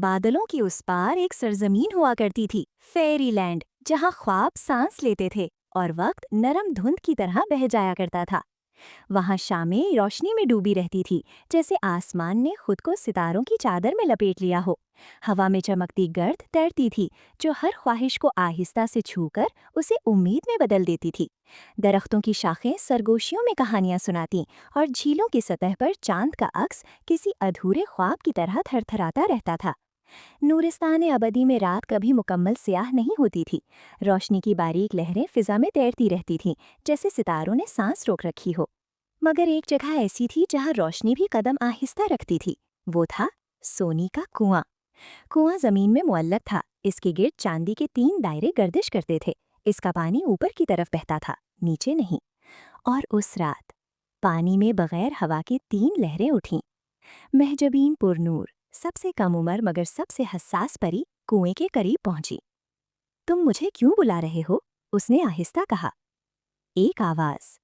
बादलों के उस पार एक सरजमीन हुआ करती थी, फेरी लैंड, जहाँ ख्वाब सांस लेते थे और वक्त नरम धुंध की तरह बह जाया करता था। वहाँ शामें रोशनी में डूबी रहती थी, जैसे आसमान ने खुद को सितारों की चादर में लपेट लिया हो। हवा में चमकती गर्द तैरती थी, जो हर ख्वाहिश को आहिस्ता से छूकर उसे उम्मीद में बदल देती थी। दरख्तों की शाखें सरगोशियों में कहानियां सुनाती और झीलों की सतह पर चांद का अक्स किसी अधूरे ख्वाब की तरह थरथराता रहता था। नूरिस्तान अबदी में रात कभी मुकम्मल स्याह नहीं होती थी। रोशनी की बारीक लहरें फिजा में तैरती रहती थीं, जैसे सितारों ने सांस रोक रखी हो। मगर एक जगह ऐसी थी जहाँ रोशनी भी कदम आहिस्ता रखती थी। वो था सोनी का कुआं। कुआं जमीन में मुअल्लक था। इसके गिर्द चांदी के 3 दायरे गर्दिश करते थे। इसका पानी ऊपर की तरफ बहता था, नीचे नहीं। और उस रात पानी में बगैर हवा के 3 लहरें उठीं। महजबीन पुरनूर, सबसे कम उम्र मगर सबसे हसास परी, कुएं के करीब पहुंची। तुम मुझे क्यों बुला रहे हो? उसने आहिस्ता कहा। एक आवाज,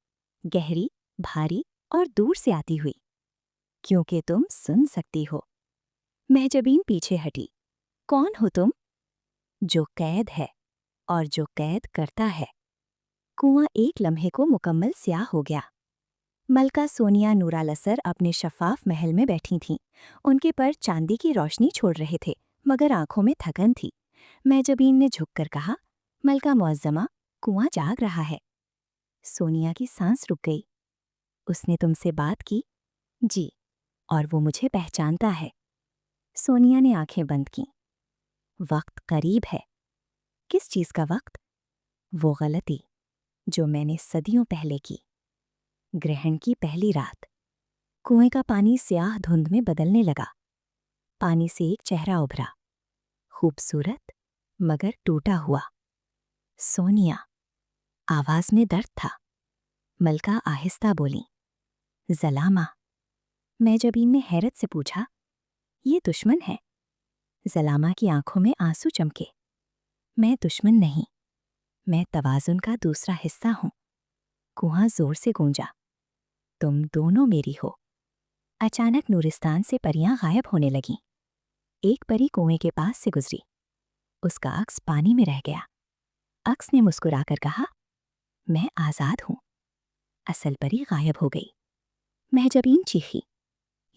गहरी, भारी और दूर से आती हुई। क्योंकि तुम सुन सकती हो। महजबीन पीछे हटी। कौन हो तुम? जो कैद है और जो कैद करता है। कुआं एक लम्हे को मुकम्मल स्याह हो गया। मलका सोनिया नूरालसर अपने शफाफ महल में बैठी थीं। उनके पर चांदी की रोशनी छोड़ रहे थे, मगर आंखों में थकन थी। महजबीन ने झुककर कहा, मलका मुअज्जमा, कुआं जाग रहा है। सोनिया की सांस रुक गई। उसने तुमसे बात की? जी, और वो मुझे पहचानता है। सोनिया ने आंखें बंद की। वक्त करीब है। किस चीज का वक्त? वो गलती जो मैंने सदियों पहले की। ग्रहण की पहली रात। कुएं का पानी स्याह धुंध में बदलने लगा। पानी से एक चेहरा उभरा, खूबसूरत मगर टूटा हुआ। सोनिया। आवाज में दर्द था। मलका आहिस्ता बोली, जलामा। महजबीन ने हैरत से पूछा, ये दुश्मन है? जलामा की आंखों में आंसू चमके। मैं दुश्मन नहीं, मैं तवाजुन का दूसरा हिस्सा हूं। कुआं जोर से गूंजा, तुम दोनों मेरी हो। अचानक नूरिस्तान से परियां गायब होने लगीं। एक परी कुएं के पास से गुजरी। उसका अक्स पानी में रह गया। अक्स ने मुस्कुराकर कहा, मैं आजाद हूं। असल परी गायब हो गई। महजबीन चीखी,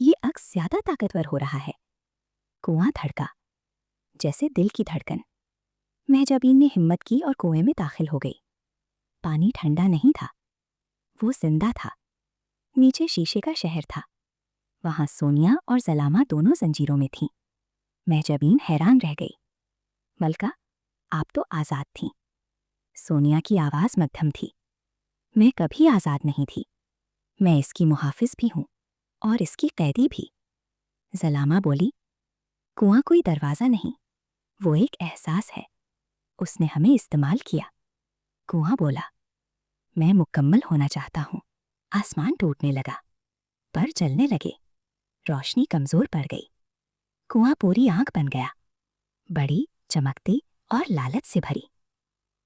ये अक्स ज्यादा ताकतवर हो रहा है। कुआं धड़का, जैसे दिल की धड़कन। महजबीन ने हिम्मत की और कुएं में दाखिल हो गई। पानी ठंडा नहीं था, वो जिंदा था। नीचे शीशे का शहर था। वहां सोनिया और जलामा दोनों जंजीरों में थीं। महजबीन हैरान रह गई। मलका, आप तो आजाद थीं। सोनिया की आवाज मध्यम थी। मैं कभी आजाद नहीं थी। मैं इसकी मुहाफिज भी हूं और इसकी कैदी भी। जलामा बोली, कुआं कोई दरवाजा नहीं, वो एक एहसास है। उसने हमें इस्तेमाल किया। कुआं बोला, मैं मुकम्मल होना चाहता हूं। आसमान टूटने लगा, पर जलने लगे। रोशनी कमजोर पड़ गई। कुआं पूरी आंख बन गया, बड़ी, चमकती और लालच से भरी।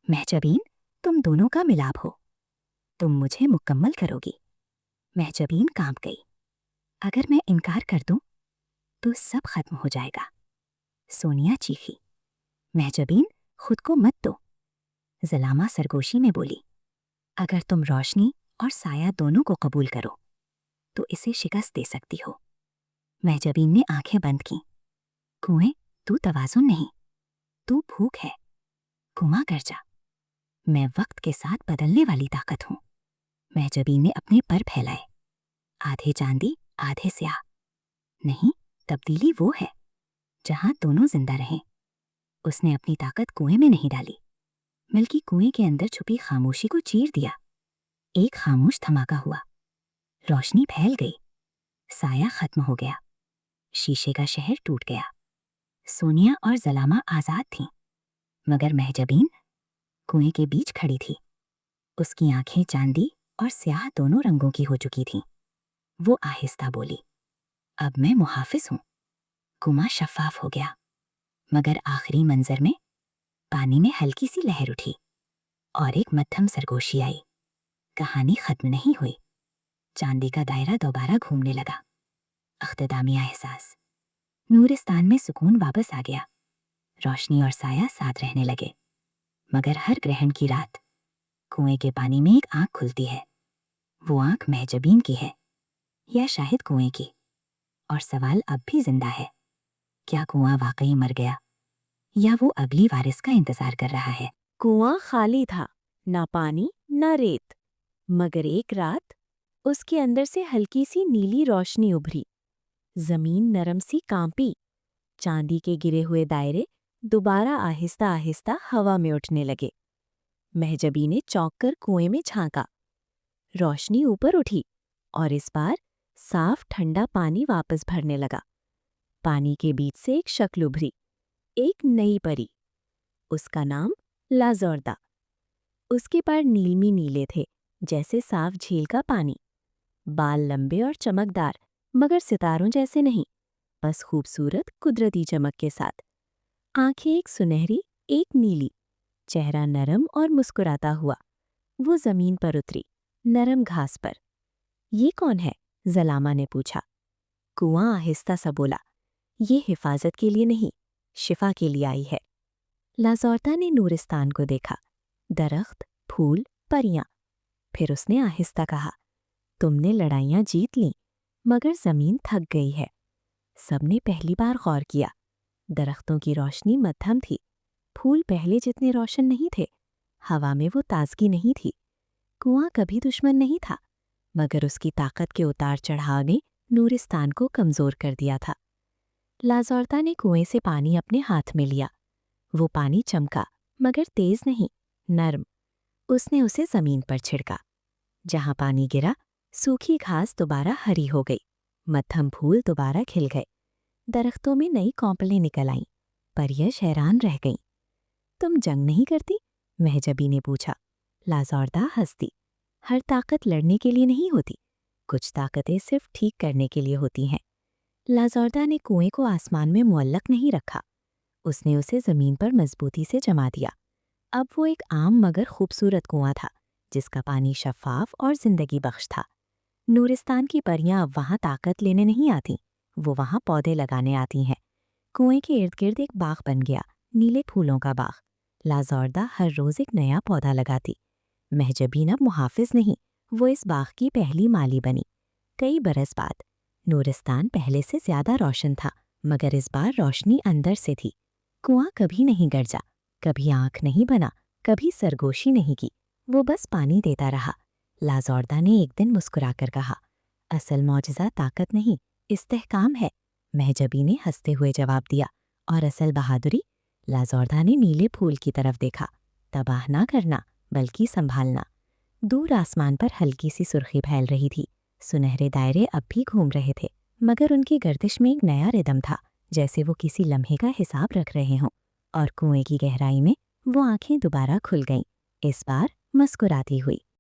महजबीन, तुम दोनों का मिलाप हो। तुम मुझे मुकम्मल करोगी। महजबीन कांप गई। अगर मैं इनकार कर दूं तो सब खत्म हो जाएगा। सोनिया चीखी, महजबीन, खुद को मत दो। जलामा सरगोशी में बोली, अगर तुम रोशनी और साया दोनों को कबूल करो तो इसे शिकस्त दे सकती हो। महजबीन ने आंखें बंद की। कुएं, तू तवाजुन नहीं, तू भूख है। कुआं कर जा। मैं वक्त के साथ बदलने वाली ताकत हूं। महजबीन ने अपने पर फैलाए, आधे चांदी आधे स्याह। नहीं, तब्दीली वो है जहां दोनों जिंदा रहें। उसने अपनी ताकत कुएं में नहीं डाली, बल्कि कुएं के अंदर छुपी खामोशी को चीर दिया। एक खामोश धमाका हुआ। रोशनी फैल गई। साया खत्म हो गया। शीशे का शहर टूट गया। सोनिया और जलामा आजाद थीं, मगर महजबीन कुएं के बीच खड़ी थी। उसकी आंखें चांदी और स्याह दोनों रंगों की हो चुकी थीं। वो आहिस्ता बोली, अब मैं मुहाफिज हूं। कुआं शफाफ हो गया, मगर आखिरी मंजर में पानी में हल्की सी लहर उठी और एक मध्यम सरगोशी आई। कहानी खत्म नहीं हुई। चांदी का दायरा दोबारा घूमने लगा। अख्तदामी एहसास, नूरिस्तान में सुकून वापस आ गया। रोशनी और साया साथ रहने लगे। मगर हर ग्रहण की रात कुएं के पानी में एक आंख खुलती है। वो आंख महजबीन की है या शायद कुएं की। और सवाल अब भी जिंदा है, क्या कुआं वाकई मर गया या वो अगली वारिस का इंतजार कर रहा है? कुआं खाली था, ना पानी ना रेत। मगर एक रात उसके अंदर से हल्की सी नीली रोशनी उभरी। जमीन नरम सी कांपी। चांदी के गिरे हुए दायरे दोबारा आहिस्ता आहिस्ता हवा में उठने लगे। महजबी ने चौंक कर कुएं में झांका। रोशनी ऊपर उठी और इस बार साफ ठंडा पानी वापस भरने लगा। पानी के बीच से एक शक्ल उभरी, एक नई परी। उसका नाम लाजोर्दा। उसके पैर नीलमी नीले थे, जैसे साफ झील का पानी। बाल लंबे और चमकदार, मगर सितारों जैसे नहीं, बस खूबसूरत कुदरती चमक के साथ। आंखें एक सुनहरी, एक नीली। चेहरा नरम और मुस्कुराता हुआ। वो जमीन पर उतरी, नरम घास पर। ये कौन है? जलामा ने पूछा। कुआं आहिस्ता सा बोला, ये हिफाजत के लिए नहीं, शिफा के लिए आई है। लाजोर्दा ने नूरिस्तान को देखा, दरख्त, फूल, परियां। फिर उसने आहिस्ता कहा, तुमने लड़ाइयां जीत लीं, मगर जमीन थक गई है। सबने पहली बार गौर किया। दरख्तों की रोशनी मध्यम थी, फूल पहले जितने रोशन नहीं थे, हवा में वो ताजगी नहीं थी। कुआं कभी दुश्मन नहीं था, मगर उसकी ताकत के उतार चढ़ाव ने नूरिस्तान को कमजोर कर दिया था। लाजोर्दा ने कुएं से पानी अपने हाथ में लिया। वो पानी चमका, मगर तेज नहीं, नर्म। उसने उसे जमीन पर छिड़का। जहां पानी गिरा, सूखी घास दोबारा हरी हो गई, मध्यम फूल दोबारा खिल गए। दरख्तों में नई कौंपलें निकल आईं। परियां हैरान रह गईं। तुम जंग नहीं करती? महजबी ने पूछा। लाजोर्दा हंस दी। हर ताकत लड़ने के लिए नहीं होती, कुछ ताकतें सिर्फ ठीक करने के लिए होती हैं। लाजोर्दा ने कुएं को आसमान में मुअल्लक नहीं रखा, उसने उसे जमीन पर मजबूती से जमा दिया। अब वो एक आम मगर खूबसूरत कुआं था, जिसका पानी शफाफ और जिंदगी बख्श था। नूरिस्तान की परियां अब वहां ताकत लेने नहीं आती, वो वहां पौधे लगाने आती हैं। कुएं के इर्द गिर्द एक बाग बन गया, नीले फूलों का बाग। लाजोर्दा हर रोज एक नया पौधा लगाती। महजबीन अब मुहाफिज नहीं, वो इस बाग की पहली माली बनी। कई बरस बाद नूरिस्तान पहले से ज्यादा रोशन था, मगर इस बार रोशनी अंदर से थी। कुआं कभी नहीं गरजा, कभी आंख नहीं बना, कभी सरगोशी नहीं की, वो बस पानी देता रहा। लाजोर्दा ने एक दिन मुस्कुराकर कहा, असल मौजज़ा ताकत नहीं, इस्तेहकाम है। महजबी ने हंसते हुए जवाब दिया, और असल बहादुरी? लाजोर्दा ने नीले फूल की तरफ देखा। तबाह ना करना, बल्कि संभालना। दूर आसमान पर हल्की सी सुर्खी फैल रही थी। सुनहरे दायरे अब भी घूम रहे थे, मगर उनकी गर्दिश में एक नया रिदम था, जैसे वो किसी लम्हे का हिसाब रख रहे हों। और कुएं की गहराई में वो आंखें दोबारा खुल गईं, इस बार मुस्कुराती हुई।